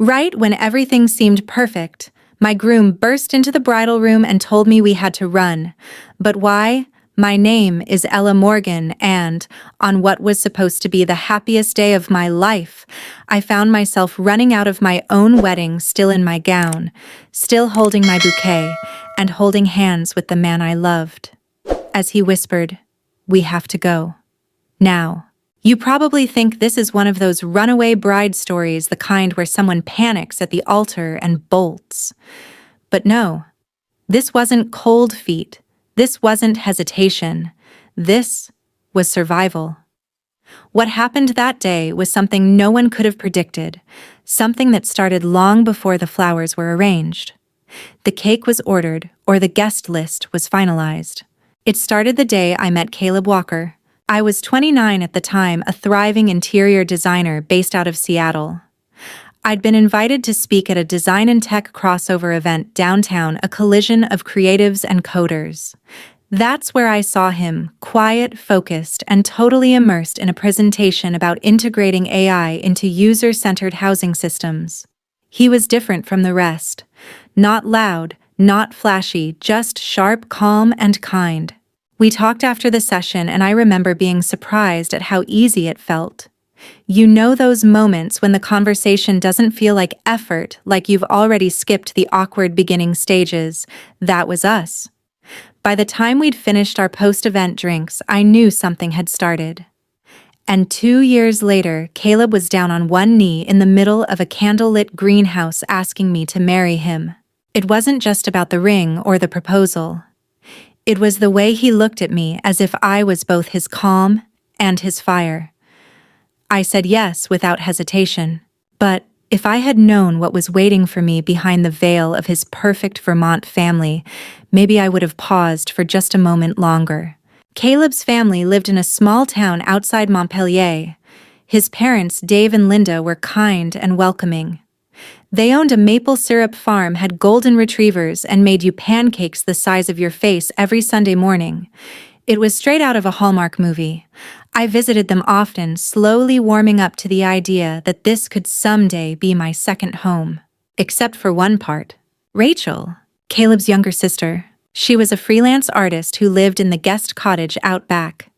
Right when everything seemed perfect, my groom burst into the bridal room and told me we had to run. But why? My name is Ella Morgan, and, on what was supposed to be the happiest day of my life, I found myself running out of my own wedding still in my gown, still holding my bouquet, and holding hands with the man I loved. As he whispered, "We have to go. Now." You probably think this is one of those runaway bride stories, the kind where someone panics at the altar and bolts. But no, this wasn't cold feet. This wasn't hesitation. This was survival. What happened that day was something no one could have predicted, something that started long before the flowers were arranged. The cake was ordered, or the guest list was finalized. It started the day I met Caleb Walker. I was 29 at the time, a thriving interior designer based out of Seattle. I'd been invited to speak at a design and tech crossover event downtown, a collision of creatives and coders. That's where I saw him, quiet, focused, and totally immersed in a presentation about integrating AI into user-centered housing systems. He was different from the rest. Not loud, not flashy, just sharp, calm, and kind. We talked after the session, and I remember being surprised at how easy it felt. You know those moments when the conversation doesn't feel like effort, like you've already skipped the awkward beginning stages? That was us. By the time we'd finished our post-event drinks, I knew something had started. And 2 years later, Caleb was down on one knee in the middle of a candlelit greenhouse asking me to marry him. It wasn't just about the ring or the proposal. It was the way he looked at me, as if I was both his calm and his fire. I said yes without hesitation. But if I had known what was waiting for me behind the veil of his perfect Vermont family, maybe I would have paused for just a moment longer. Caleb's family lived in a small town outside Montpelier. His parents, Dave and Linda, were kind and welcoming. They owned a maple syrup farm, had golden retrievers, and made you pancakes the size of your face every Sunday morning. It was straight out of a Hallmark movie. I visited them often, slowly warming up to the idea that this could someday be my second home. Except for one part. Rachel, Caleb's younger sister. She was a freelance artist who lived in the guest cottage out back.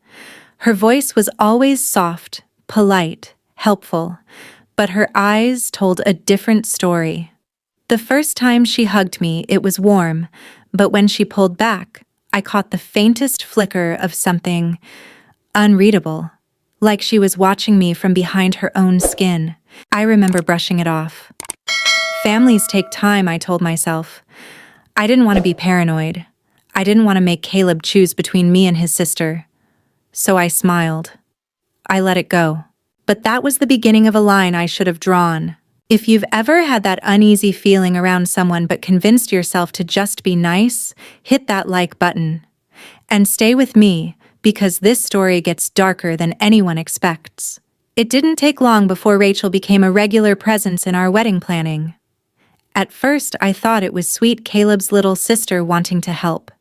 Her voice was always soft, polite, helpful. But her eyes told a different story. The first time she hugged me, it was warm, but when she pulled back, I caught the faintest flicker of something unreadable, like she was watching me from behind her own skin. I remember brushing it off. Families take time, I told myself. I didn't want to be paranoid. I didn't want to make Caleb choose between me and his sister. So I smiled. I let it go. But that was the beginning of a line I should have drawn. If you've ever had that uneasy feeling around someone but convinced yourself to just be nice, hit that like button. And stay with me, because this story gets darker than anyone expects. It didn't take long before Rachel became a regular presence in our wedding planning. At first, I thought it was sweet Caleb's little sister wanting to help.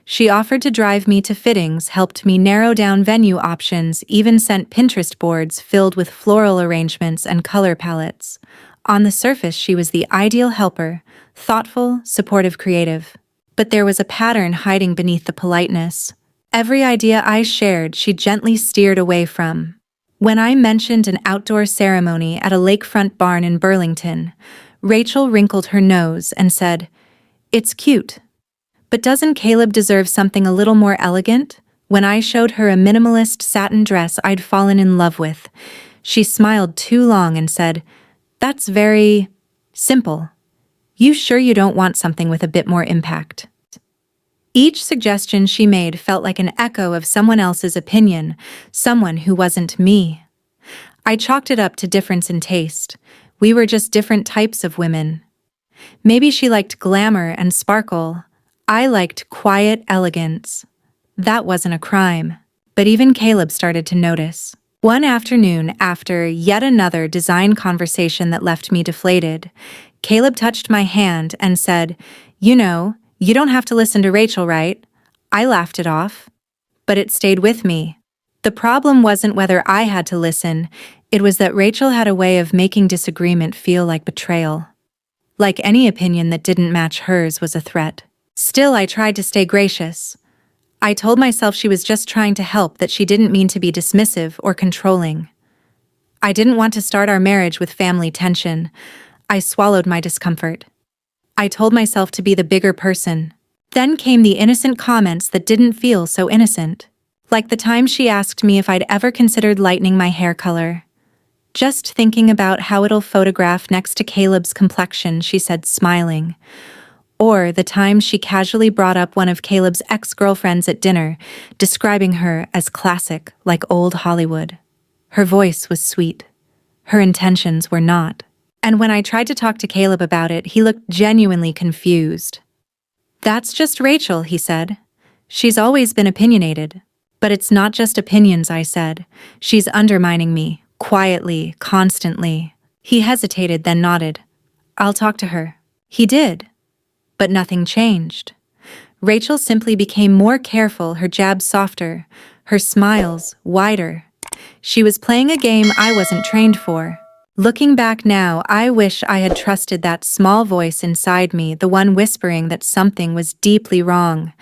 She offered to drive me to fittings, helped me narrow down venue options, even sent Pinterest boards filled with floral arrangements and color palettes. On the surface, she was the ideal helper, thoughtful, supportive, creative. But there was a pattern hiding beneath the politeness. Every idea I shared, she gently steered away from. When I mentioned an outdoor ceremony at a lakefront barn in Burlington, Rachel wrinkled her nose and said, "It's cute. But doesn't Caleb deserve something a little more elegant?" When I showed her a minimalist satin dress I'd fallen in love with, she smiled too long and said, "That's very simple. You sure you don't want something with a bit more impact?" Each suggestion she made felt like an echo of someone else's opinion, someone who wasn't me. I chalked it up to difference in taste. We were just different types of women. Maybe she liked glamour and sparkle. I liked quiet elegance. That wasn't a crime. But even Caleb started to notice. One afternoon, after yet another design conversation that left me deflated, Caleb touched my hand and said, "You know, you don't have to listen to Rachel, right?" I laughed it off. But it stayed with me. The problem wasn't whether I had to listen, It was that Rachel had a way of making disagreement feel like betrayal. Like any opinion that didn't match hers was a threat. Still, I tried to stay gracious. I told myself she was just trying to help, that she didn't mean to be dismissive or controlling. I didn't want to start our marriage with family tension. I swallowed my discomfort. I told myself to be the bigger person. Then came the innocent comments that didn't feel so innocent. Like the time she asked me if I'd ever considered lightening my hair color. "Just thinking about how it'll photograph next to Caleb's complexion," she said, smiling. Or the time she casually brought up one of Caleb's ex-girlfriends at dinner, describing her as classic, like old Hollywood. Her voice was sweet. Her intentions were not. And when I tried to talk to Caleb about it, he looked genuinely confused. "That's just Rachel," he said. "She's always been opinionated." "But it's not just opinions," I said. "She's undermining me, quietly, constantly." He hesitated, then nodded. "I'll talk to her." He did. But nothing changed. Rachel simply became more careful, her jabs softer, her smiles wider. She was playing a game I wasn't trained for. Looking back now, I wish I had trusted that small voice inside me, the one whispering that something was deeply wrong.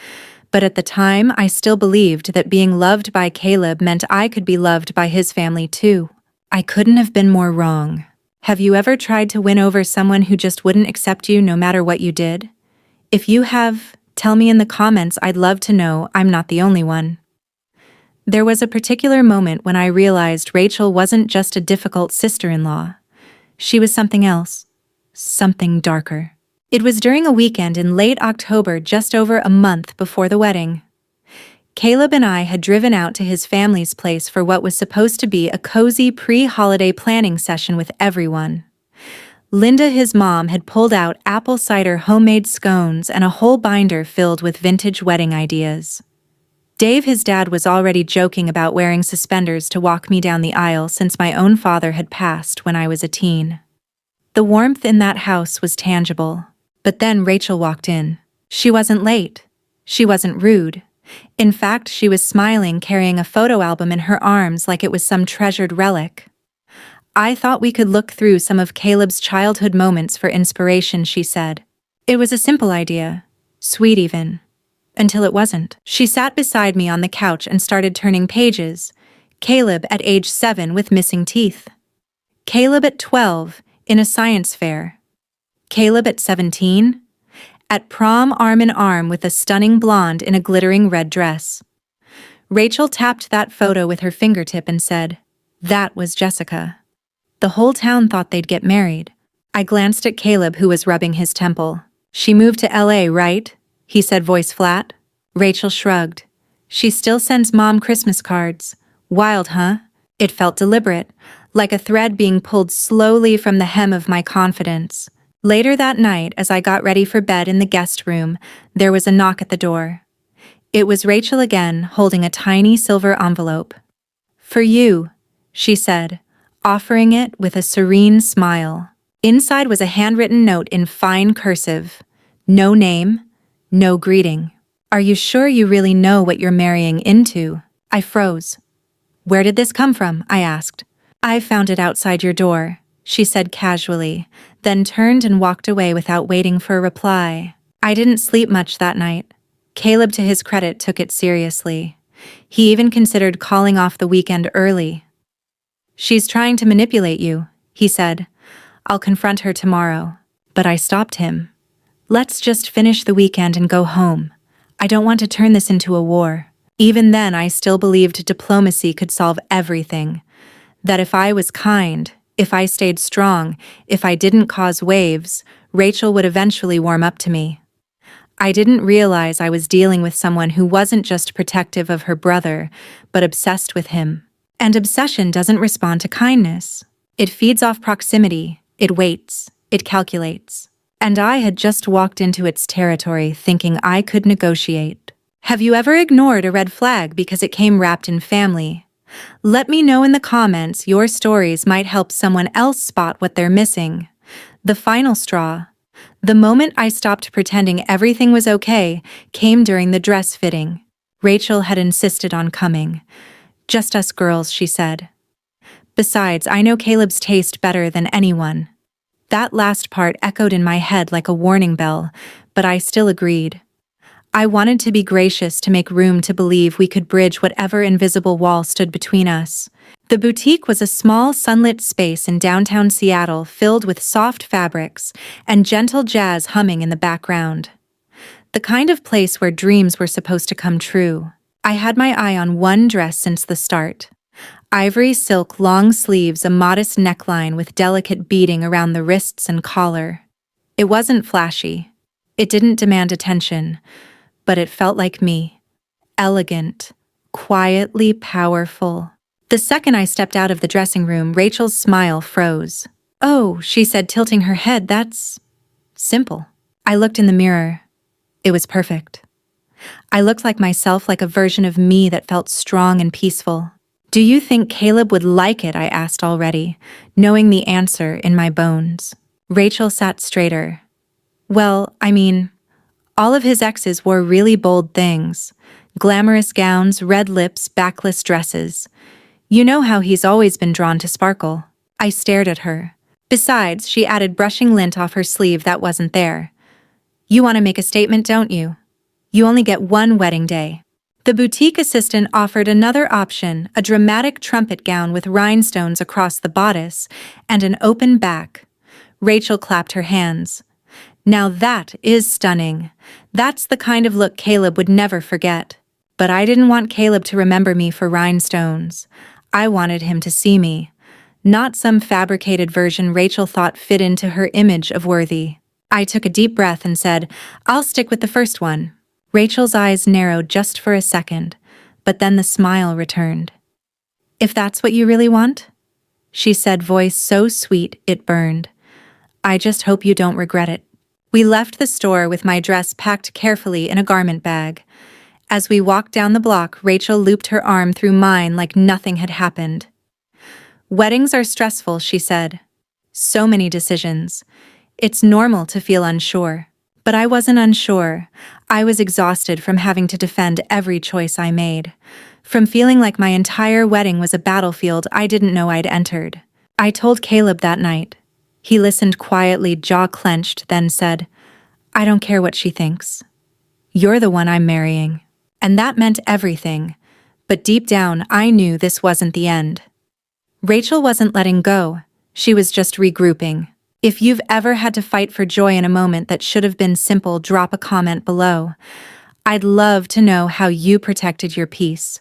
But at the time, I still believed that being loved by Caleb meant I could be loved by his family too. I couldn't have been more wrong. Have you ever tried to win over someone who just wouldn't accept you no matter what you did? If you have, tell me in the comments. I'd love to know I'm not the only one. There was a particular moment when I realized Rachel wasn't just a difficult sister-in-law. She was something else. Something darker. It was during a weekend in late October, just over a month before the wedding. Caleb and I had driven out to his family's place for what was supposed to be a cozy pre-holiday planning session with everyone. Linda, his mom, had pulled out apple cider homemade scones and a whole binder filled with vintage wedding ideas. Dave, his dad, was already joking about wearing suspenders to walk me down the aisle since my own father had passed when I was a teen. The warmth in that house was tangible. But then Rachel walked in. She wasn't late. She wasn't rude. In fact, she was smiling, carrying a photo album in her arms like it was some treasured relic. "I thought we could look through some of Caleb's childhood moments for inspiration," she said. It was a simple idea, sweet even. Until it wasn't. She sat beside me on the couch and started turning pages. Caleb at age 7 with missing teeth. Caleb at 12, in a science fair. Caleb at 17, at prom arm in arm with a stunning blonde in a glittering red dress. Rachel tapped that photo with her fingertip and said, "That was Jessica." The whole town thought they'd get married. I glanced at Caleb, who was rubbing his temple. "She moved to LA, right?" he said, voice flat. Rachel shrugged. "She still sends Mom Christmas cards." "Wild, huh?" It felt deliberate, like a thread being pulled slowly from the hem of my confidence. Later that night, as I got ready for bed in the guest room, there was a knock at the door. It was Rachel again, holding a tiny silver envelope. "For you," she said, offering it with a serene smile. Inside was a handwritten note in fine cursive. No name, no greeting. "Are you sure you really know what you're marrying into?" I froze. "Where did this come from?" I asked. "I found it outside your door," she said casually, then turned and walked away without waiting for a reply. I didn't sleep much that night. Caleb, to his credit, took it seriously. He even considered calling off the weekend early. "She's trying to manipulate you," he said. "I'll confront her tomorrow." But I stopped him. "Let's just finish the weekend and go home. I don't want to turn this into a war." Even then, I still believed diplomacy could solve everything. That if I was kind, if I stayed strong, if I didn't cause waves, Rachel would eventually warm up to me. I didn't realize I was dealing with someone who wasn't just protective of her brother, but obsessed with him. And obsession doesn't respond to kindness. It feeds off proximity, it waits, it calculates. And I had just walked into its territory thinking I could negotiate. Have you ever ignored a red flag because it came wrapped in family? Let me know in the comments. Your stories might help someone else spot what they're missing. The final straw. The moment I stopped pretending everything was okay came during the dress fitting. Rachel had insisted on coming. "Just us girls," she said. Besides, I know Caleb's taste better than anyone. That last part echoed in my head like a warning bell, but I still agreed. I wanted to be gracious to make room to believe we could bridge whatever invisible wall stood between us. The boutique was a small, sunlit space in downtown Seattle filled with soft fabrics and gentle jazz humming in the background. The kind of place where dreams were supposed to come true. I had my eye on one dress since the start. Ivory silk long sleeves, a modest neckline with delicate beading around the wrists and collar. It wasn't flashy. It didn't demand attention, but it felt like me. Elegant, quietly powerful. The second I stepped out of the dressing room, Rachel's smile froze. "Oh," she said, tilting her head, "that's simple." I looked in the mirror. It was perfect. I looked like myself, like a version of me that felt strong and peaceful. "Do you think Caleb would like it?" I asked already, knowing the answer in my bones. Rachel sat straighter. "Well, I mean, all of his exes wore really bold things. Glamorous gowns, red lips, backless dresses. You know how he's always been drawn to sparkle." I stared at her. "Besides," she added, brushing lint off her sleeve that wasn't there, "you want to make a statement, don't you? You only get one wedding day." The boutique assistant offered another option, a dramatic trumpet gown with rhinestones across the bodice and an open back. Rachel clapped her hands. "Now that is stunning. That's the kind of look Caleb would never forget." But I didn't want Caleb to remember me for rhinestones. I wanted him to see me, not some fabricated version Rachel thought fit into her image of worthy. I took a deep breath and said, "I'll stick with the first one." Rachel's eyes narrowed just for a second, but then the smile returned. "If that's what you really want?" she said, voice so sweet it burned. "I just hope you don't regret it." We left the store with my dress packed carefully in a garment bag. As we walked down the block, Rachel looped her arm through mine like nothing had happened. "Weddings are stressful," she said. "So many decisions. It's normal to feel unsure." But I wasn't unsure. I was exhausted from having to defend every choice I made, from feeling like my entire wedding was a battlefield I didn't know I'd entered. I told Caleb that night. He listened quietly, jaw clenched, then said, "I don't care what she thinks. You're the one I'm marrying." And that meant everything. But deep down, I knew this wasn't the end. Rachel wasn't letting go. She was just regrouping. If you've ever had to fight for joy in a moment that should have been simple, drop a comment below. I'd love to know how you protected your peace.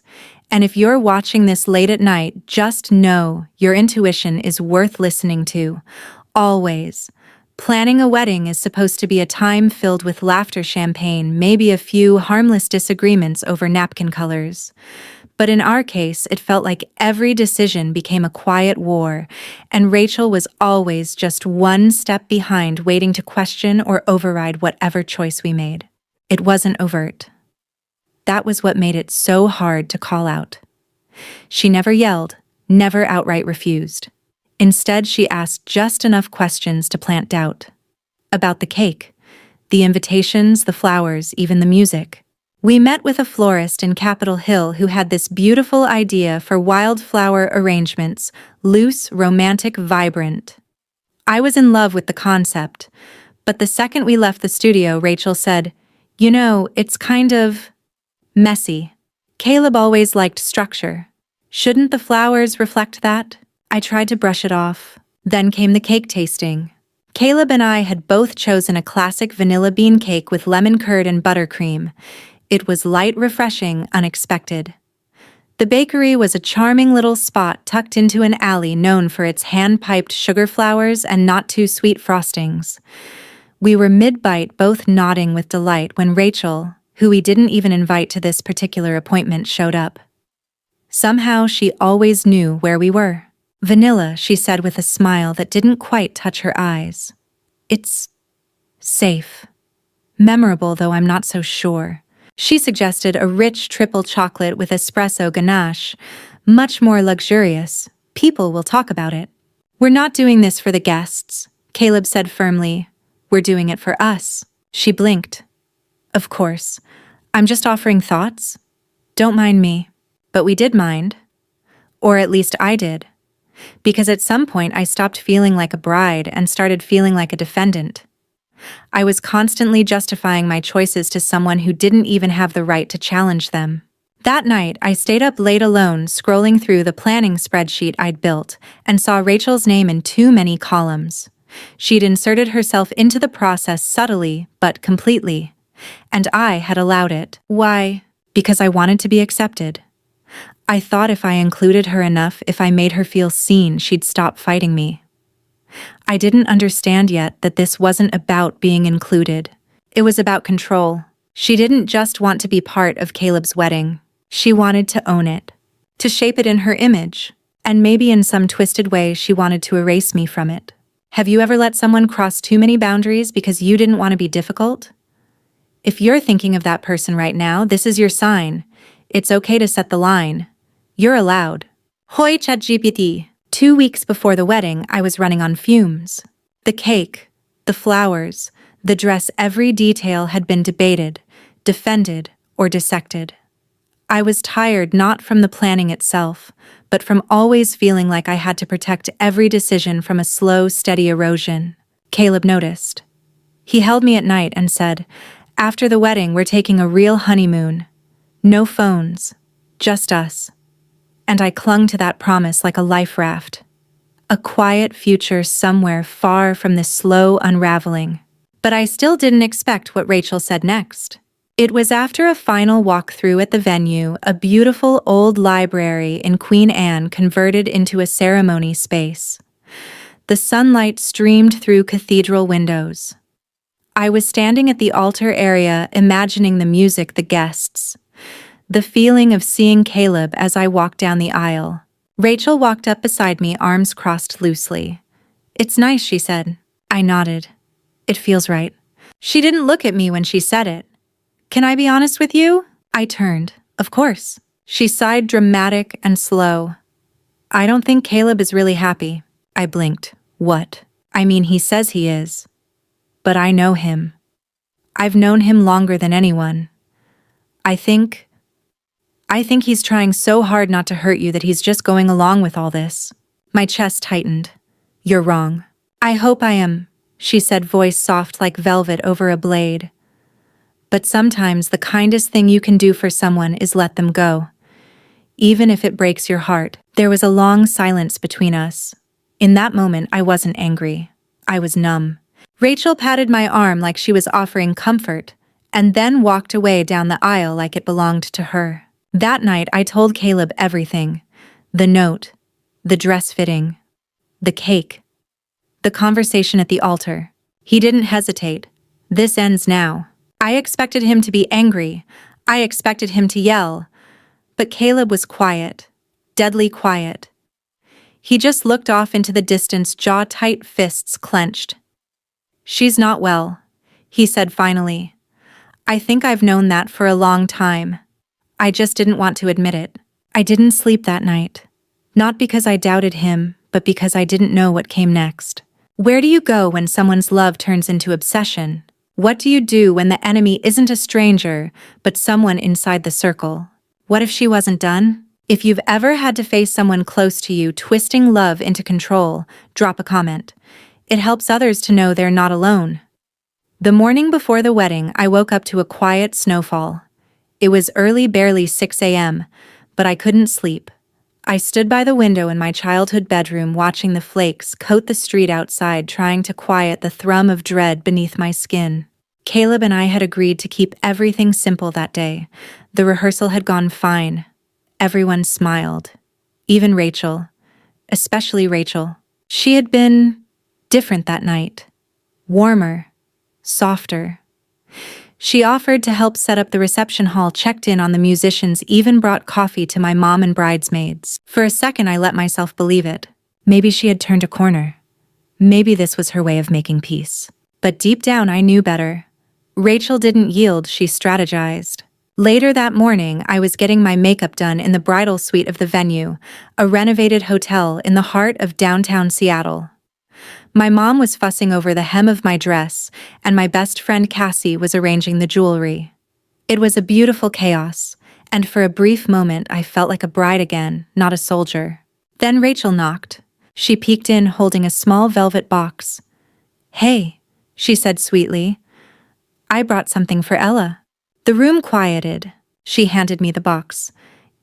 And if you're watching this late at night, just know your intuition is worth listening to. Always. Planning a wedding is supposed to be a time filled with laughter, champagne, maybe a few harmless disagreements over napkin colors. But in our case, it felt like every decision became a quiet war, and Rachel was always just one step behind, waiting to question or override whatever choice we made. It wasn't overt. That was what made it so hard to call out. She never yelled, never outright refused. Instead, she asked just enough questions to plant doubt. About the cake, the invitations, the flowers, even the music. We met with a florist in Capitol Hill who had this beautiful idea for wildflower arrangements, loose, romantic, vibrant. I was in love with the concept, but the second we left the studio, Rachel said, "You know, it's kind of messy. Caleb always liked structure. Shouldn't the flowers reflect that?" I tried to brush it off. Then came the cake tasting. Caleb and I had both chosen a classic vanilla bean cake with lemon curd and buttercream. It was light, refreshing, unexpected. The bakery was a charming little spot tucked into an alley known for its hand-piped sugar flowers and not-too-sweet frostings. We were mid-bite, both nodding with delight, when Rachel, who we didn't even invite to this particular appointment, showed up. Somehow she always knew where we were. "Vanilla," she said with a smile that didn't quite touch her eyes. "It's safe. Memorable, though I'm not so sure." She suggested a rich triple chocolate with espresso ganache, much more luxurious. "People will talk about it." "We're not doing this for the guests," Caleb said firmly. "We're doing it for us." She blinked. "Of course. I'm just offering thoughts. Don't mind me." But we did mind. Or at least I did. Because at some point I stopped feeling like a bride and started feeling like a defendant. I was constantly justifying my choices to someone who didn't even have the right to challenge them. That night, I stayed up late alone, scrolling through the planning spreadsheet I'd built, and saw Rachel's name in too many columns. She'd inserted herself into the process subtly, but completely. And I had allowed it. Why? Because I wanted to be accepted. I thought if I included her enough, if I made her feel seen, she'd stop fighting me. I didn't understand yet that this wasn't about being included. It was about control. She didn't just want to be part of Caleb's wedding. She wanted to own it, to shape it in her image, and maybe in some twisted way she wanted to erase me from it. Have you ever let someone cross too many boundaries because you didn't want to be difficult? If you're thinking of that person right now, this is your sign. It's okay to set the line. You're allowed. Hoi ChatGPT. 2 weeks before the wedding, I was running on fumes. The cake, the flowers, the dress, every detail had been debated, defended, or dissected. I was tired not from the planning itself, but from always feeling like I had to protect every decision from a slow, steady erosion. Caleb noticed. He held me at night and said, "After the wedding, we're taking a real honeymoon. No phones, just us." And I clung to that promise like a life raft. A quiet future somewhere far from this slow unraveling. But I still didn't expect what Rachel said next. It was after a final walkthrough at the venue, a beautiful old library in Queen Anne converted into a ceremony space. The sunlight streamed through cathedral windows. I was standing at the altar area, imagining the music, the guests, the feeling of seeing Caleb as I walked down the aisle. Rachel walked up beside me, arms crossed loosely. "It's nice," she said. I nodded. "It feels right." She didn't look at me when she said it. "Can I be honest with you?" I turned. "Of course." She sighed, dramatic and slow. "I don't think Caleb is really happy." I blinked. "What?" "I mean, he says he is. But I know him. I've known him longer than anyone. I think he's trying so hard not to hurt you that he's just going along with all this." My chest tightened. "You're wrong." "I hope I am," she said, voice soft like velvet over a blade. "But sometimes the kindest thing you can do for someone is let them go, even if it breaks your heart." There was a long silence between us. In that moment, I wasn't angry. I was numb. Rachel patted my arm like she was offering comfort, and then walked away down the aisle like it belonged to her. That night, I told Caleb everything. The note, the dress fitting, the cake, the conversation at the altar. He didn't hesitate. "This ends now." I expected him to be angry. I expected him to yell. But Caleb was quiet, deadly quiet. He just looked off into the distance, jaw tight, fists clenched. "She's not well," he said finally. "I think I've known that for a long time. I just didn't want to admit it." I didn't sleep that night. Not because I doubted him, but because I didn't know what came next. Where do you go when someone's love turns into obsession? What do you do when the enemy isn't a stranger, but someone inside the circle? What if she wasn't done? If you've ever had to face someone close to you twisting love into control, drop a comment. It helps others to know they're not alone. The morning before the wedding, I woke up to a quiet snowfall. It was early, barely 6 a.m., but I couldn't sleep. I stood by the window in my childhood bedroom watching the flakes coat the street outside, trying to quiet the thrum of dread beneath my skin. Caleb and I had agreed to keep everything simple that day. The rehearsal had gone fine. Everyone smiled. Even Rachel. Especially Rachel. She had been different that night. Warmer. Softer. She offered to help set up the reception hall, checked in on the musicians, even brought coffee to my mom and bridesmaids. For a second, I let myself believe it. Maybe she had turned a corner. Maybe this was her way of making peace. But deep down, I knew better. Rachel didn't yield, she strategized. Later that morning, I was getting my makeup done in the bridal suite of the venue, a renovated hotel in the heart of downtown Seattle. My mom was fussing over the hem of my dress, and my best friend Cassie was arranging the jewelry. It was a beautiful chaos, and for a brief moment I felt like a bride again, not a soldier. Then Rachel knocked. She peeked in holding a small velvet box. "Hey," she said sweetly. "I brought something for Ella." The room quieted. She handed me the box.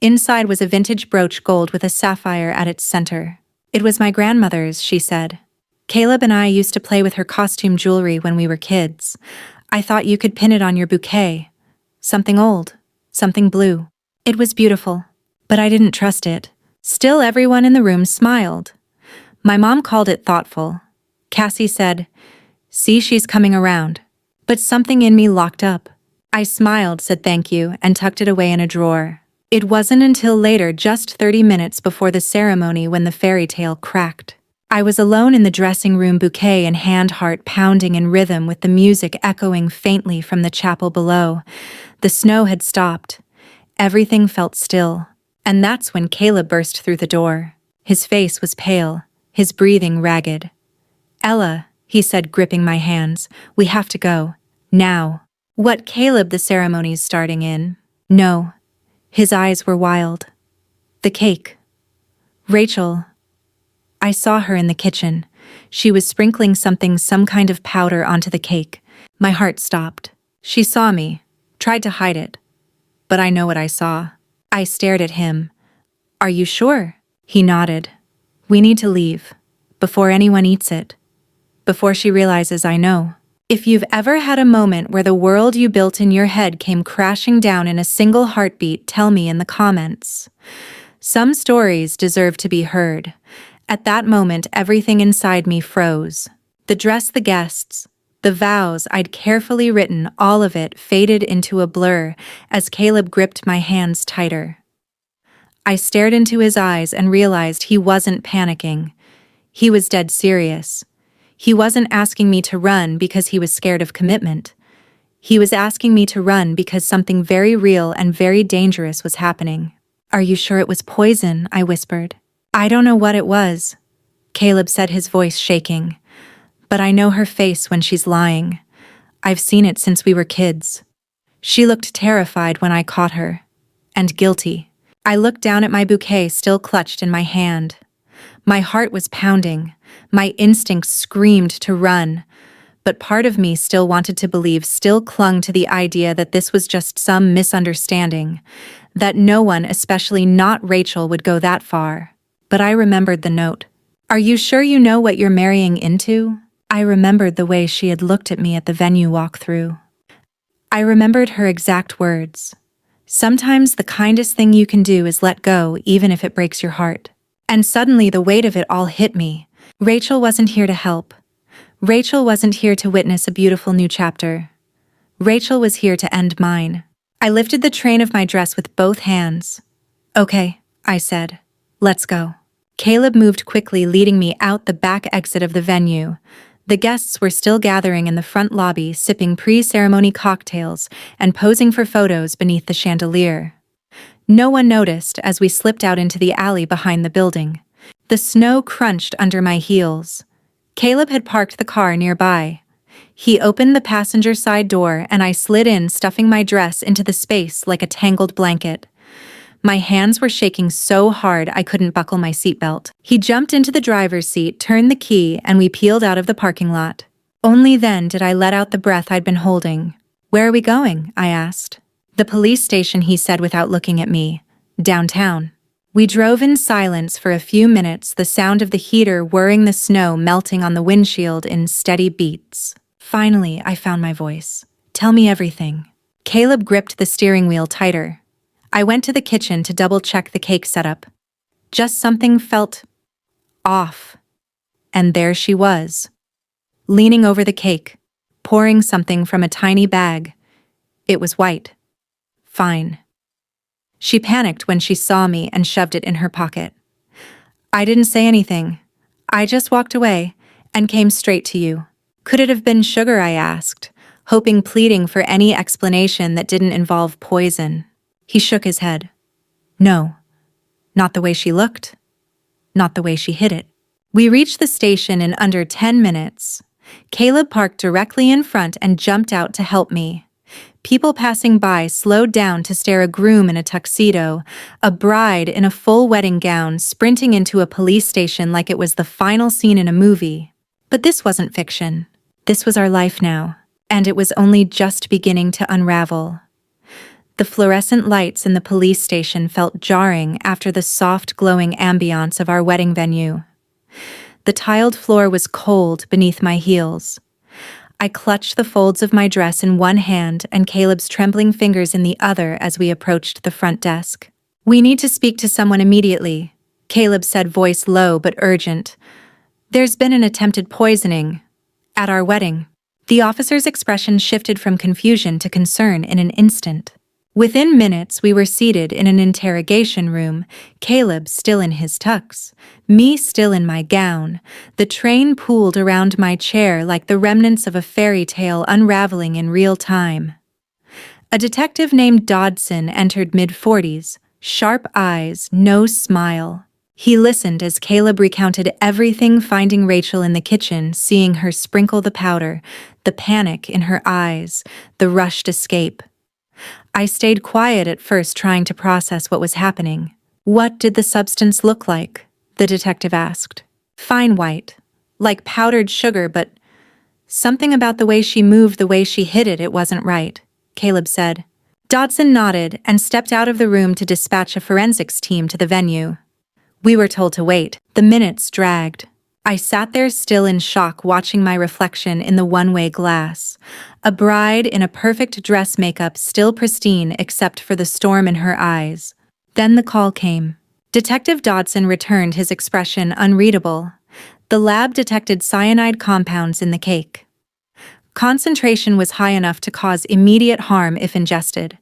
Inside was a vintage brooch gold with a sapphire at its center. "It was my grandmother's," she said. "Caleb and I used to play with her costume jewelry when we were kids. I thought you could pin it on your bouquet. Something old, something blue." It was beautiful, but I didn't trust it. Still, everyone in the room smiled. My mom called it thoughtful. Cassie said, "See, she's coming around." But something in me locked up. I smiled, said thank you, and tucked it away in a drawer. It wasn't until later, just 30 minutes before the ceremony, when the fairy tale cracked. I was alone in the dressing room, bouquet in hand, heart pounding in rhythm with the music echoing faintly from the chapel below. The snow had stopped. Everything felt still. And that's when Caleb burst through the door. His face was pale, his breathing ragged. "Ella," he said, gripping my hands, "we have to go. Now." "What, Caleb? The ceremony's starting in." "No." His eyes were wild. "The cake. Rachel." I saw her in the kitchen. She was sprinkling something, some kind of powder, onto the cake. My heart stopped. She saw me, tried to hide it. But I know what I saw. I stared at him. "Are you sure?" He nodded. "We need to leave. Before anyone eats it. Before she realizes I know." If you've ever had a moment where the world you built in your head came crashing down in a single heartbeat, tell me in the comments. Some stories deserve to be heard. At that moment, everything inside me froze. The dress, the guests, the vows I'd carefully written, all of it faded into a blur as Caleb gripped my hands tighter. I stared into his eyes and realized he wasn't panicking. He was dead serious. He wasn't asking me to run because he was scared of commitment. He was asking me to run because something very real and very dangerous was happening. "Are you sure it was poison?" I whispered. "I don't know what it was," Caleb said, his voice shaking. "But I know her face when she's lying. I've seen it since we were kids." She looked terrified when I caught her. And guilty. I looked down at my bouquet still clutched in my hand. My heart was pounding. My instincts screamed to run. But part of me still wanted to believe, still clung to the idea that this was just some misunderstanding. That no one, especially not Rachel, would go that far. But I remembered the note. "Are you sure you know what you're marrying into?" I remembered the way she had looked at me at the venue walkthrough. I remembered her exact words. "Sometimes the kindest thing you can do is let go, even if it breaks your heart." And suddenly the weight of it all hit me. Rachel wasn't here to help. Rachel wasn't here to witness a beautiful new chapter. Rachel was here to end mine. I lifted the train of my dress with both hands. "Okay," I said. "Let's go." Caleb moved quickly, leading me out the back exit of the venue. The guests were still gathering in the front lobby, sipping pre-ceremony cocktails and posing for photos beneath the chandelier. No one noticed as we slipped out into the alley behind the building. The snow crunched under my heels. Caleb had parked the car nearby. He opened the passenger side door and I slid in, stuffing my dress into the space like a tangled blanket. My hands were shaking so hard I couldn't buckle my seatbelt. He jumped into the driver's seat, turned the key, and we peeled out of the parking lot. Only then did I let out the breath I'd been holding. "Where are we going?" I asked. "The police station," he said without looking at me. "Downtown." We drove in silence for a few minutes, the sound of the heater whirring, the snow melting on the windshield in steady beats. Finally, I found my voice. "Tell me everything." Caleb gripped the steering wheel tighter. I went to the kitchen to double-check the cake setup. Just something felt off. And there she was, leaning over the cake, pouring something from a tiny bag. It was white. Fine. She panicked when she saw me and shoved it in her pocket. I didn't say anything. I just walked away and came straight to you. "Could it have been sugar?" I asked, pleading for any explanation that didn't involve poison. He shook his head. "No. Not the way she looked. Not the way she hid it." We reached the station in under 10 minutes. Caleb parked directly in front and jumped out to help me. People passing by slowed down to stare at a groom in a tuxedo, a bride in a full wedding gown sprinting into a police station like it was the final scene in a movie. But this wasn't fiction. This was our life now, and it was only just beginning to unravel. The fluorescent lights in the police station felt jarring after the soft, glowing ambiance of our wedding venue. The tiled floor was cold beneath my heels. I clutched the folds of my dress in one hand and Caleb's trembling fingers in the other as we approached the front desk. "We need to speak to someone immediately," Caleb said, voice low but urgent. "There's been an attempted poisoning at our wedding." The officer's expression shifted from confusion to concern in an instant. Within minutes, we were seated in an interrogation room, Caleb still in his tux, me still in my gown, the train pooled around my chair like the remnants of a fairy tale unraveling in real time. A detective named Dodson entered mid-40s, sharp eyes, no smile. He listened as Caleb recounted everything, finding Rachel in the kitchen, seeing her sprinkle the powder, the panic in her eyes, the rushed escape. I stayed quiet at first, trying to process what was happening. "What did the substance look like?" the detective asked. "Fine white, like powdered sugar, but something about the way she moved, the way she hid it wasn't right," Caleb said. Dodson nodded and stepped out of the room to dispatch a forensics team to the venue. We were told to wait. The minutes dragged. I sat there still in shock, watching my reflection in the one-way glass. A bride in a perfect dress, makeup still pristine except for the storm in her eyes. Then the call came. Detective Dodson returned, his expression unreadable. The lab detected cyanide compounds in the cake. Concentration was high enough to cause immediate harm if ingested.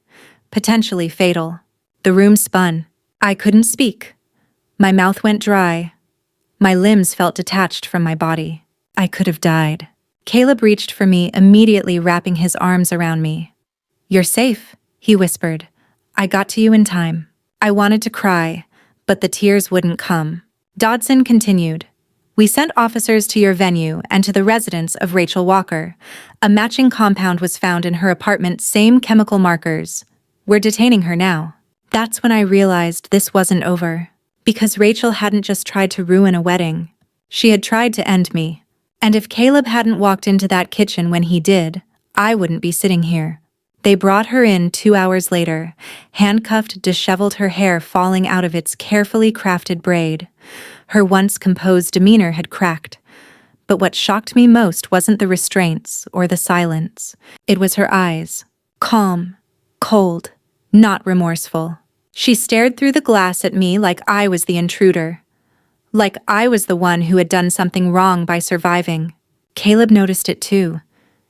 Potentially fatal. The room spun. I couldn't speak. My mouth went dry. My limbs felt detached from my body. I could have died. Caleb reached for me, immediately wrapping his arms around me. "You're safe," he whispered. "I got to you in time." I wanted to cry, but the tears wouldn't come. Dodson continued. "We sent officers to your venue and to the residence of Rachel Walker. A matching compound was found in her apartment, same chemical markers. We're detaining her now." That's when I realized this wasn't over. Because Rachel hadn't just tried to ruin a wedding. She had tried to end me. And if Caleb hadn't walked into that kitchen when he did, I wouldn't be sitting here. They brought her in 2 hours later, handcuffed, disheveled, her hair falling out of its carefully crafted braid. Her once composed demeanor had cracked. But what shocked me most wasn't the restraints or the silence. It was her eyes. Calm, cold, not remorseful. She stared through the glass at me like I was the intruder. Like I was the one who had done something wrong by surviving. Caleb noticed it too.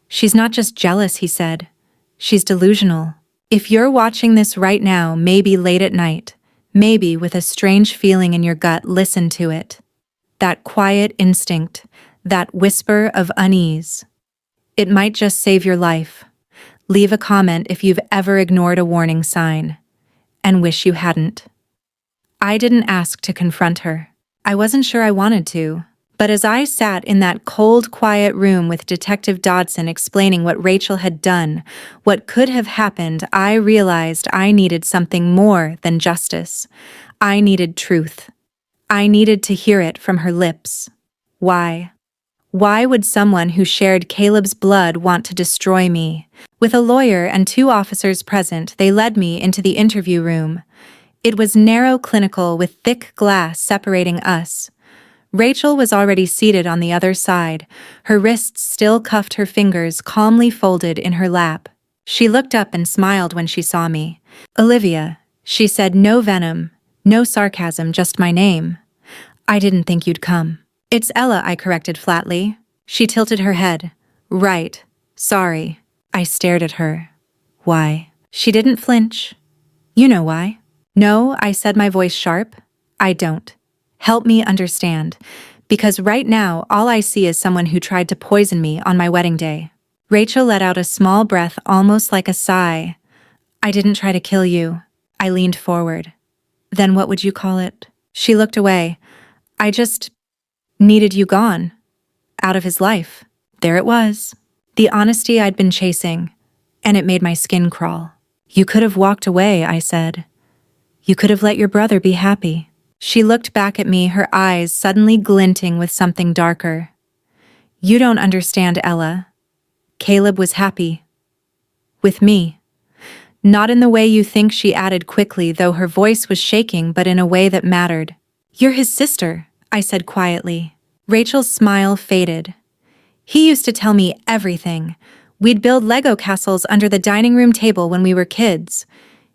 "She's not just jealous," he said. "She's delusional. If you're watching this right now, maybe late at night, maybe with a strange feeling in your gut, listen to it. That quiet instinct, that whisper of unease. It might just save your life. Leave a comment if you've ever ignored a warning sign. And wish you hadn't." I didn't ask to confront her. I wasn't sure I wanted to. But as I sat in that cold, quiet room with Detective Dodson explaining what Rachel had done, what could have happened, I realized I needed something more than justice. I needed truth. I needed to hear it from her lips. Why? Why would someone who shared Caleb's blood want to destroy me? With a lawyer and 2 officers present, they led me into the interview room. It was narrow, clinical, with thick glass separating us. Rachel was already seated on the other side, her wrists still cuffed, her fingers calmly folded in her lap. She looked up and smiled when she saw me. "Olivia," she said, no venom, no sarcasm, just my name. "I didn't think you'd come." "It's Ella," I corrected flatly. She tilted her head. "Right. Sorry." I stared at her. "Why?" She didn't flinch. "You know why." "No," I said, my voice sharp. "I don't. Help me understand. Because right now, all I see is someone who tried to poison me on my wedding day." Rachel let out a small breath, almost like a sigh. "I didn't try to kill you." I leaned forward. "Then what would you call it?" She looked away. "I just needed you gone. Out of his life." There it was. The honesty I'd been chasing. and it made my skin crawl. "You could have walked away," I said. "You could have let your brother be happy." She looked back at me, her eyes suddenly glinting with something darker. "You don't understand, Ella. Caleb was happy. With me. Not in the way you think," she added quickly, though her voice was shaking, but in a way that mattered. "You're his sister," I said quietly. Rachel's smile faded. "He used to tell me everything. We'd build Lego castles under the dining room table when we were kids.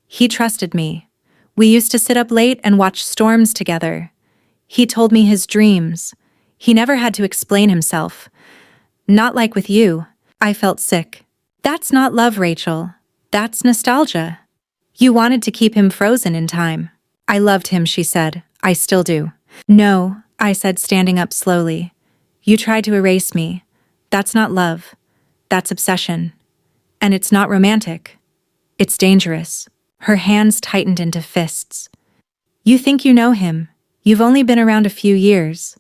He trusted me. We used to sit up late and watch storms together. He told me his dreams. He never had to explain himself. Not like with you." I felt sick. "That's not love, Rachel. That's nostalgia. You wanted to keep him frozen in time." "I loved him," she said. "I still do." "No," I said, standing up slowly. "You tried to erase me. That's not love. That's obsession. And it's not romantic. It's dangerous." Her hands tightened into fists. "You think you know him. You've only been around a few years.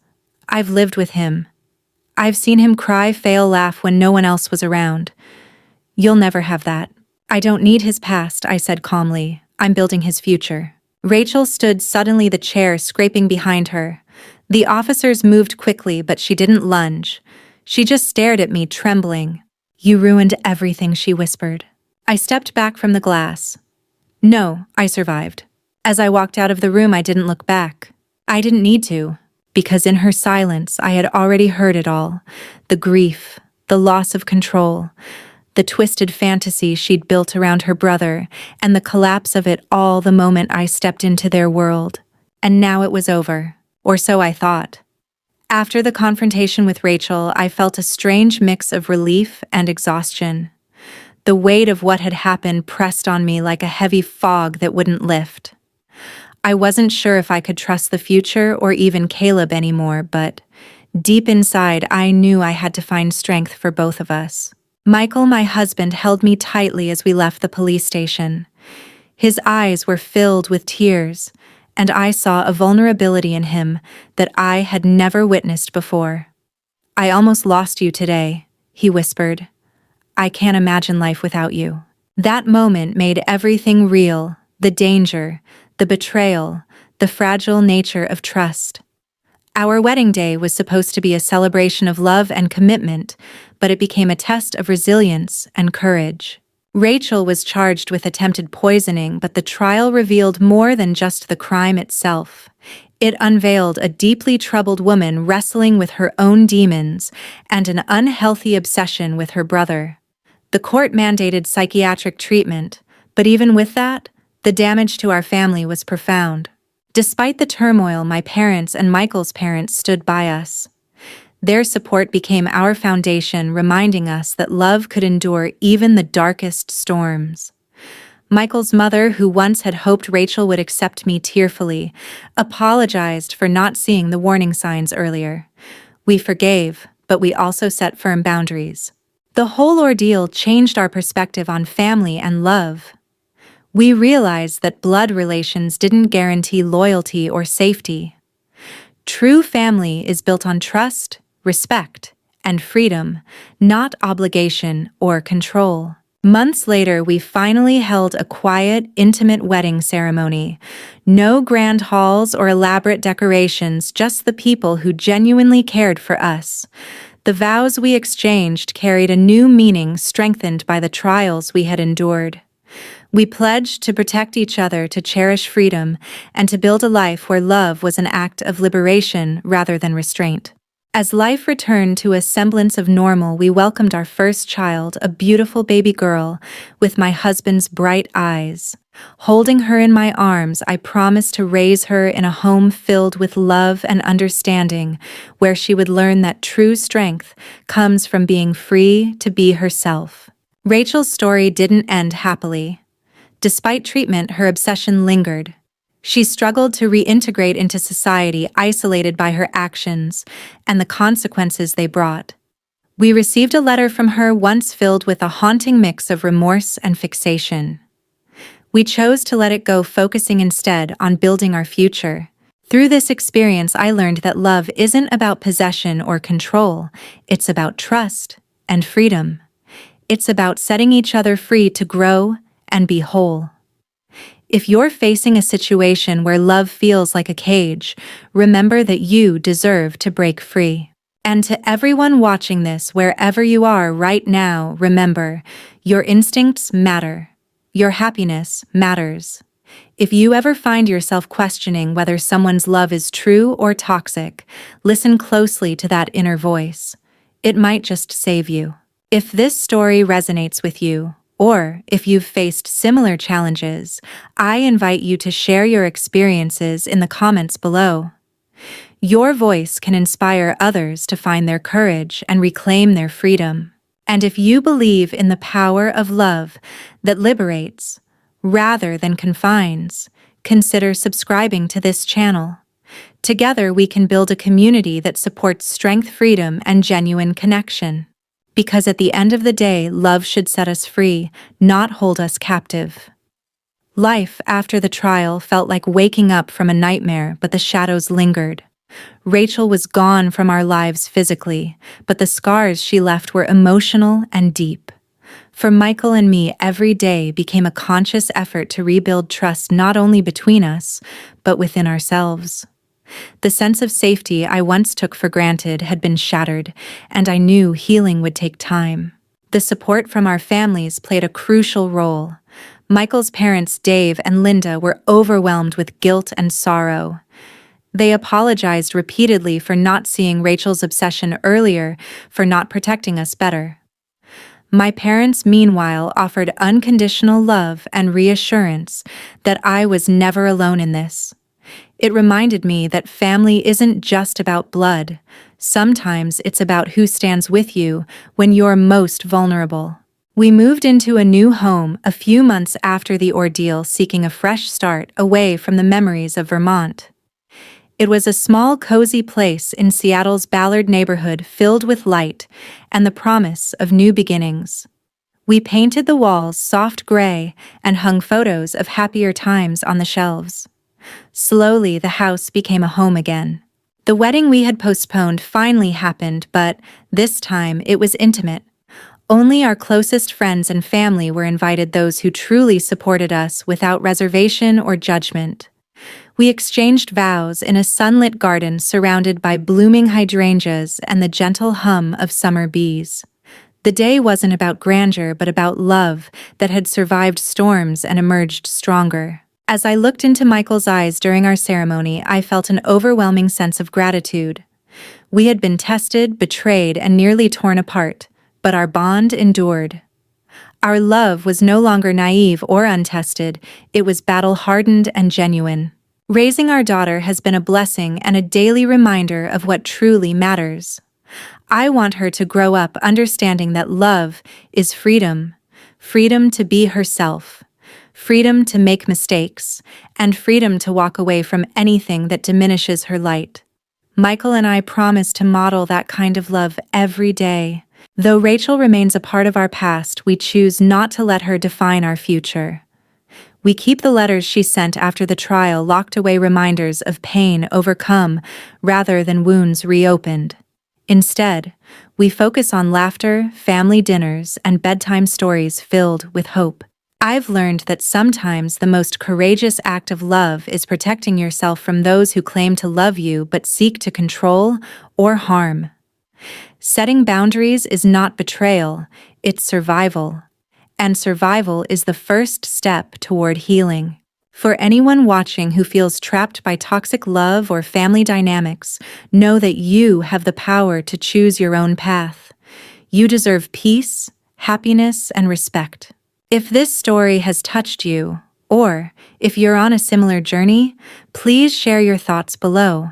I've lived with him. I've seen him cry, fail, laugh when no one else was around. You'll never have that." "I don't need his past," I said calmly. "I'm building his future." Rachel stood, suddenly the chair scraping behind her. The officers moved quickly, but she didn't lunge. She just stared at me, trembling. "You ruined everything," she whispered. I stepped back from the glass. "No," I survived. As I walked out of the room, I didn't look back. I didn't need to, because in her silence I had already heard it all. The grief, the loss of control, the twisted fantasy she'd built around her brother, and the collapse of it all the moment I stepped into their world. And now it was over, or so I thought. After the confrontation with Rachel, I felt a strange mix of relief and exhaustion. The weight of what had happened pressed on me like a heavy fog that wouldn't lift. I wasn't sure if I could trust the future or even Caleb anymore, but deep inside I knew I had to find strength for both of us. Michael, my husband, held me tightly as we left the police station. His eyes were filled with tears, and I saw a vulnerability in him that I had never witnessed before. "I almost lost you today," he whispered. "I can't imagine life without you." That moment made everything real: the danger, the betrayal, the fragile nature of trust. Our wedding day was supposed to be a celebration of love and commitment, but it became a test of resilience and courage. Rachel was charged with attempted poisoning, but the trial revealed more than just the crime itself. It unveiled a deeply troubled woman wrestling with her own demons and an unhealthy obsession with her brother. The court mandated psychiatric treatment, but even with that, the damage to our family was profound. Despite the turmoil, my parents and Michael's parents stood by us. Their support became our foundation, reminding us that love could endure even the darkest storms. Michael's mother, who once had hoped Rachel would accept me tearfully, apologized for not seeing the warning signs earlier. We forgave, but we also set firm boundaries. The whole ordeal changed our perspective on family and love. We realized that blood relations didn't guarantee loyalty or safety. True family is built on trust, respect, and freedom, not obligation or control. Months later, we finally held a quiet, intimate wedding ceremony. No grand halls or elaborate decorations, just the people who genuinely cared for us. The vows we exchanged carried a new meaning, strengthened by the trials we had endured. We pledged to protect each other, to cherish freedom, and to build a life where love was an act of liberation rather than restraint. As life returned to a semblance of normal, we welcomed our first child, a beautiful baby girl, with my husband's bright eyes. Holding her in my arms, I promised to raise her in a home filled with love and understanding, where she would learn that true strength comes from being free to be herself. Rachel's story didn't end happily. Despite treatment, her obsession lingered. She struggled to reintegrate into society, isolated by her actions and the consequences they brought. We received a letter from her once filled with a haunting mix of remorse and fixation. We chose to let it go, focusing instead on building our future. Through this experience, I learned that love isn't about possession or control. It's about trust and freedom. It's about setting each other free to grow and be whole. If you're facing a situation where love feels like a cage, remember that you deserve to break free. And to everyone watching this, wherever you are right now, remember, your instincts matter. Your happiness matters. If you ever find yourself questioning whether someone's love is true or toxic, listen closely to that inner voice. It might just save you. If this story resonates with you, or if you've faced similar challenges, I invite you to share your experiences in the comments below. Your voice can inspire others to find their courage and reclaim their freedom. And if you believe in the power of love that liberates, rather than confines, consider subscribing to this channel. Together we can build a community that supports strength, freedom, and genuine connection. Because at the end of the day, love should set us free, not hold us captive. Life after the trial felt like waking up from a nightmare, but the shadows lingered. Rachel was gone from our lives physically, but the scars she left were emotional and deep. For Michael and me, every day became a conscious effort to rebuild trust not only between us, but within ourselves. The sense of safety I once took for granted had been shattered, and I knew healing would take time. The support from our families played a crucial role. Michael's parents, Dave and Linda, were overwhelmed with guilt and sorrow. They apologized repeatedly for not seeing Rachel's obsession earlier, for not protecting us better. My parents, meanwhile, offered unconditional love and reassurance that I was never alone in this. It reminded me that family isn't just about blood. Sometimes it's about who stands with you when you're most vulnerable. We moved into a new home a few months after the ordeal, seeking a fresh start away from the memories of Vermont. It was a small, cozy place in Seattle's Ballard neighborhood filled with light and the promise of new beginnings. We painted the walls soft gray and hung photos of happier times on the shelves. Slowly, the house became a home again. The wedding we had postponed finally happened, but this time it was intimate. Only our closest friends and family were invited, those who truly supported us without reservation or judgment. We exchanged vows in a sunlit garden surrounded by blooming hydrangeas and the gentle hum of summer bees. The day wasn't about grandeur, but about love that had survived storms and emerged stronger. As I looked into Michael's eyes during our ceremony, I felt an overwhelming sense of gratitude. We had been tested, betrayed, and nearly torn apart, but our bond endured. Our love was no longer naive or untested, it was battle-hardened and genuine. Raising our daughter has been a blessing and a daily reminder of what truly matters. I want her to grow up understanding that love is freedom, freedom to be herself, freedom to make mistakes, and freedom to walk away from anything that diminishes her light. Michael and I promise to model that kind of love every day. Though Rachel remains a part of our past, we choose not to let her define our future. We keep the letters she sent after the trial locked away, reminders of pain overcome rather than wounds reopened. Instead, we focus on laughter, family dinners, and bedtime stories filled with hope. I've learned that sometimes the most courageous act of love is protecting yourself from those who claim to love you but seek to control or harm. Setting boundaries is not betrayal, it's survival. And survival is the first step toward healing. For anyone watching who feels trapped by toxic love or family dynamics, know that you have the power to choose your own path. You deserve peace, happiness, and respect. If this story has touched you, or if you're on a similar journey, please share your thoughts below.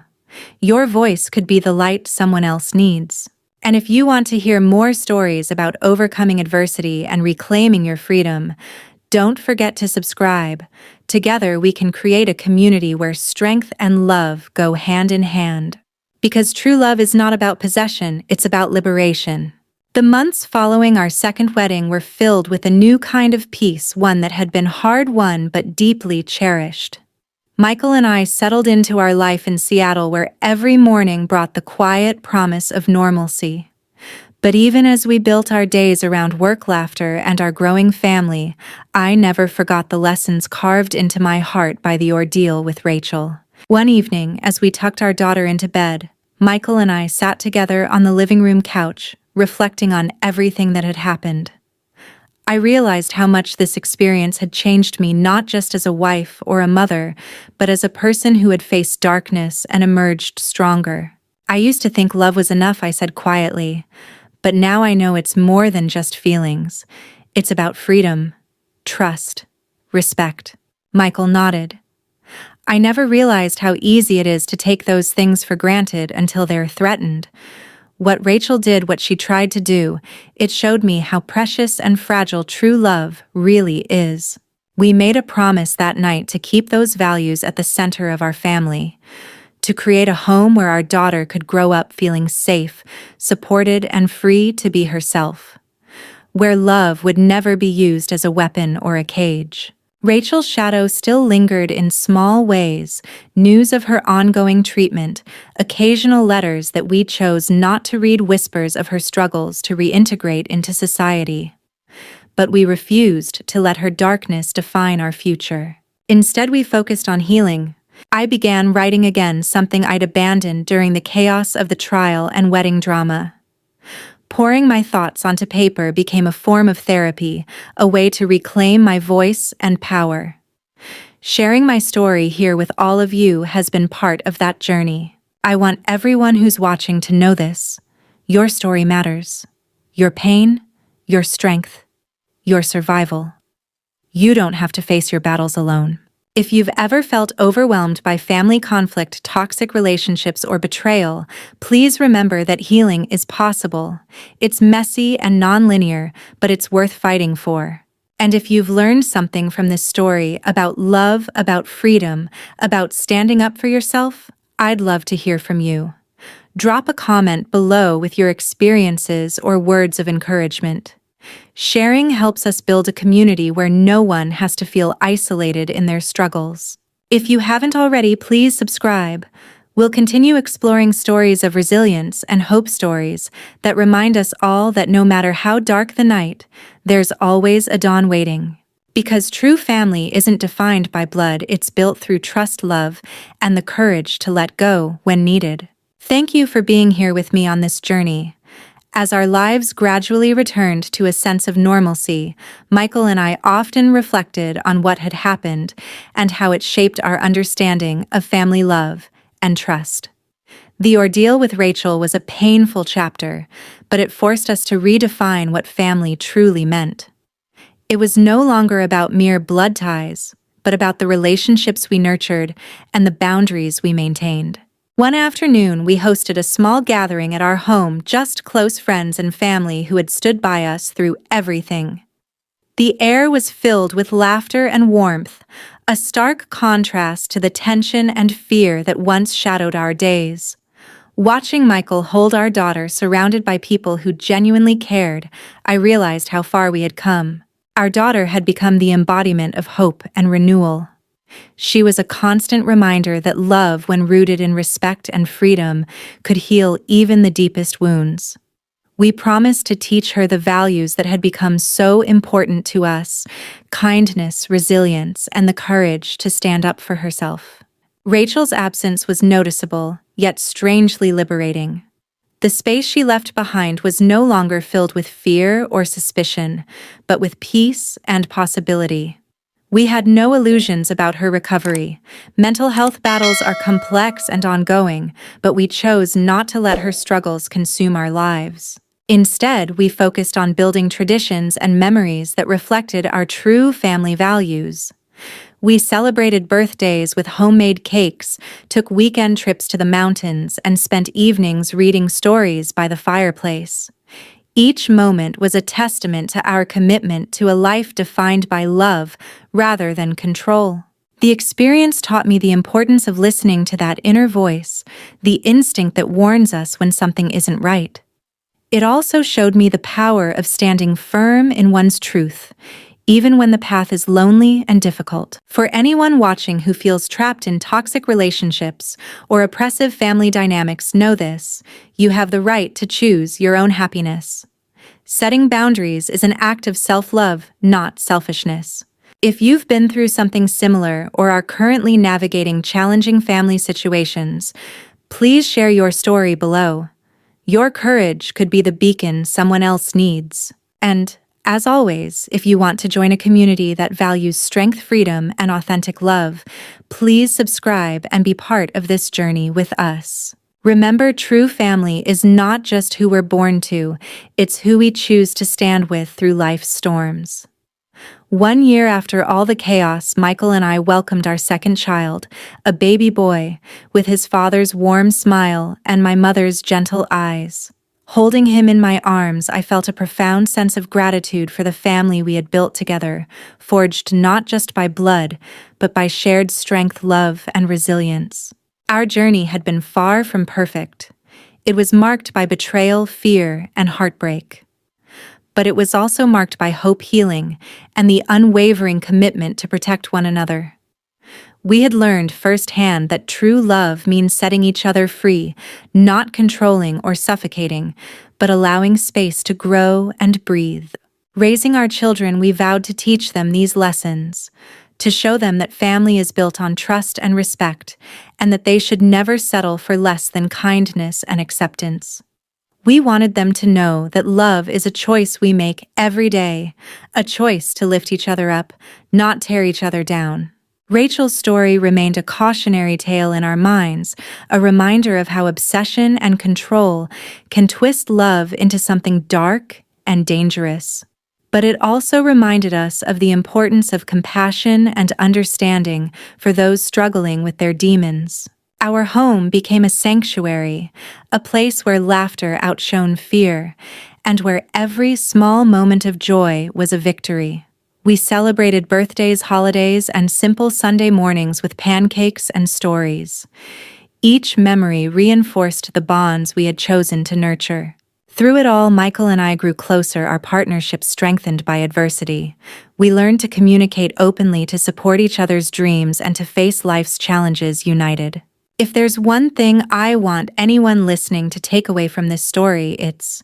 Your voice could be the light someone else needs. And if you want to hear more stories about overcoming adversity and reclaiming your freedom, don't forget to subscribe. Together we can create a community where strength and love go hand in hand. Because true love is not about possession, it's about liberation. The months following our second wedding were filled with a new kind of peace, one that had been hard-won but deeply cherished. Michael and I settled into our life in Seattle, where every morning brought the quiet promise of normalcy. But even as we built our days around work laughter and our growing family, I never forgot the lessons carved into my heart by the ordeal with Rachel. One evening, as we tucked our daughter into bed, Michael and I sat together on the living room couch, reflecting on everything that had happened. I realized how much this experience had changed me, not just as a wife or a mother, but as a person who had faced darkness and emerged stronger. I used to think love was enough, I said quietly, but now I know it's more than just feelings. It's about freedom, trust, respect. Michael nodded. I never realized how easy it is to take those things for granted until they're threatened. What Rachel did, what she tried to do, it showed me how precious and fragile true love really is. We made a promise that night to keep those values at the center of our family, to create a home where our daughter could grow up feeling safe, supported, and free to be herself, where love would never be used as a weapon or a cage. Rachel's shadow still lingered in small ways, news of her ongoing treatment, occasional letters that we chose not to read, whispers of her struggles to reintegrate into society. But we refused to let her darkness define our future. Instead, we focused on healing. I began writing again, something I'd abandoned during the chaos of the trial and wedding drama. Pouring my thoughts onto paper became a form of therapy, a way to reclaim my voice and power. Sharing my story here with all of you has been part of that journey. I want everyone who's watching to know this. Your story matters. Your pain, your strength, your survival. You don't have to face your battles alone. If you've ever felt overwhelmed by family conflict, toxic relationships, or betrayal, please remember that healing is possible. It's messy and non-linear, but it's worth fighting for. And if you've learned something from this story about love, about freedom, about standing up for yourself, I'd love to hear from you. Drop a comment below with your experiences or words of encouragement. Sharing helps us build a community where no one has to feel isolated in their struggles. If you haven't already, please subscribe. We'll continue exploring stories of resilience and hope, stories that remind us all that no matter how dark the night, there's always a dawn waiting. Because true family isn't defined by blood, it's built through trust, love, and the courage to let go when needed. Thank you for being here with me on this journey. As our lives gradually returned to a sense of normalcy, Michael and I often reflected on what had happened and how it shaped our understanding of family love and trust. The ordeal with Rachel was a painful chapter, but it forced us to redefine what family truly meant. It was no longer about mere blood ties, but about the relationships we nurtured and the boundaries we maintained. One afternoon, we hosted a small gathering at our home, just close friends and family who had stood by us through everything. The air was filled with laughter and warmth, a stark contrast to the tension and fear that once shadowed our days. Watching Michael hold our daughter surrounded by people who genuinely cared, I realized how far we had come. Our daughter had become the embodiment of hope and renewal. She was a constant reminder that love, when rooted in respect and freedom, could heal even the deepest wounds. We promised to teach her the values that had become so important to us: kindness, resilience, and the courage to stand up for herself. Rachel's absence was noticeable, yet strangely liberating. The space she left behind was no longer filled with fear or suspicion, but with peace and possibility. We had no illusions about her recovery. Mental health battles are complex and ongoing, but we chose not to let her struggles consume our lives. Instead, we focused on building traditions and memories that reflected our true family values. We celebrated birthdays with homemade cakes, took weekend trips to the mountains, and spent evenings reading stories by the fireplace. Each moment was a testament to our commitment to a life defined by love rather than control. The experience taught me the importance of listening to that inner voice, the instinct that warns us when something isn't right. It also showed me the power of standing firm in one's truth, even when the path is lonely and difficult. For anyone watching who feels trapped in toxic relationships or oppressive family dynamics, know this: you have the right to choose your own happiness. Setting boundaries is an act of self-love, not selfishness. If you've been through something similar or are currently navigating challenging family situations, please share your story below. Your courage could be the beacon someone else needs. And, as always, if you want to join a community that values strength, freedom, and authentic love, please subscribe and be part of this journey with us. Remember, true family is not just who we're born to, it's who we choose to stand with through life's storms. 1 year after all the chaos, Michael and I welcomed our second child, a baby boy, with his father's warm smile and my mother's gentle eyes. Holding him in my arms, I felt a profound sense of gratitude for the family we had built together, forged not just by blood, but by shared strength, love, and resilience. Our journey had been far from perfect. It was marked by betrayal, fear, and heartbreak. But it was also marked by hope, healing, and the unwavering commitment to protect one another. We had learned firsthand that true love means setting each other free, not controlling or suffocating, but allowing space to grow and breathe. Raising our children, we vowed to teach them these lessons, to show them that family is built on trust and respect, and that they should never settle for less than kindness and acceptance. We wanted them to know that love is a choice we make every day, a choice to lift each other up, not tear each other down. Rachel's story remained a cautionary tale in our minds, a reminder of how obsession and control can twist love into something dark and dangerous. But it also reminded us of the importance of compassion and understanding for those struggling with their demons. Our home became a sanctuary, a place where laughter outshone fear, and where every small moment of joy was a victory. We celebrated birthdays, holidays, and simple Sunday mornings with pancakes and stories. Each memory reinforced the bonds we had chosen to nurture. Through it all, Michael and I grew closer, our partnership strengthened by adversity. We learned to communicate openly, to support each other's dreams, and to face life's challenges united. If there's one thing I want anyone listening to take away from this story, it's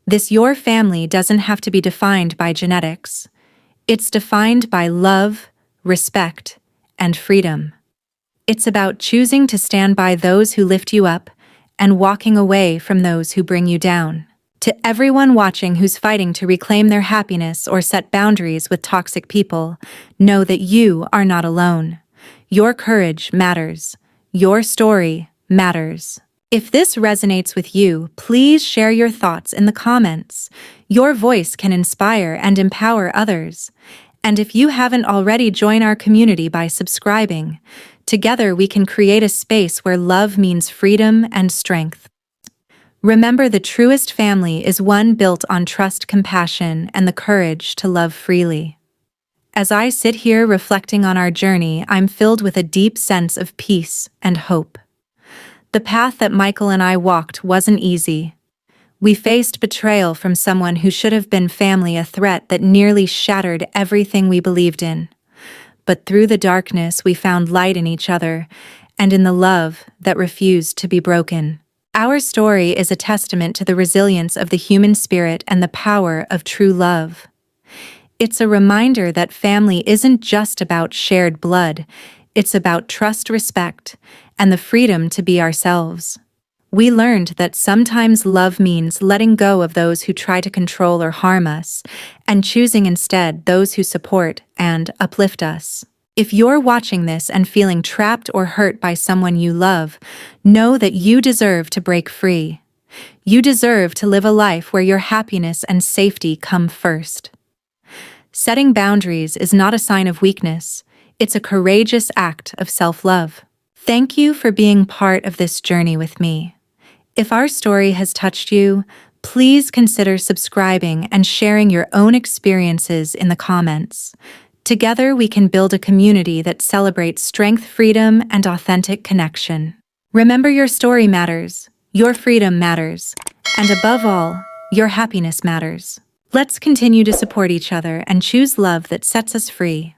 this: your family doesn't have to be defined by genetics. It's defined by love, respect, and freedom. It's about choosing to stand by those who lift you up and walking away from those who bring you down. To everyone watching who's fighting to reclaim their happiness or set boundaries with toxic people, know that you are not alone. Your courage matters. Your story matters. If this resonates with you, please share your thoughts in the comments. Your voice can inspire and empower others. And if you haven't already, join our community by subscribing. Together we can create a space where love means freedom and strength. Remember, the truest family is one built on trust, compassion, and the courage to love freely. As I sit here reflecting on our journey, I'm filled with a deep sense of peace and hope. The path that Michael and I walked wasn't easy. We faced betrayal from someone who should have been family, a threat that nearly shattered everything we believed in. But through the darkness, we found light in each other and in the love that refused to be broken. Our story is a testament to the resilience of the human spirit and the power of true love. It's a reminder that family isn't just about shared blood, it's about trust, respect, and the freedom to be ourselves. We learned that sometimes love means letting go of those who try to control or harm us, and choosing instead those who support and uplift us. If you're watching this and feeling trapped or hurt by someone you love, know that you deserve to break free. You deserve to live a life where your happiness and safety come first. Setting boundaries is not a sign of weakness, it's a courageous act of self-love. Thank you for being part of this journey with me. If our story has touched you, please consider subscribing and sharing your own experiences in the comments. Together we can build a community that celebrates strength, freedom, and authentic connection. Remember, your story matters, your freedom matters, and above all, your happiness matters. Let's continue to support each other and choose love that sets us free.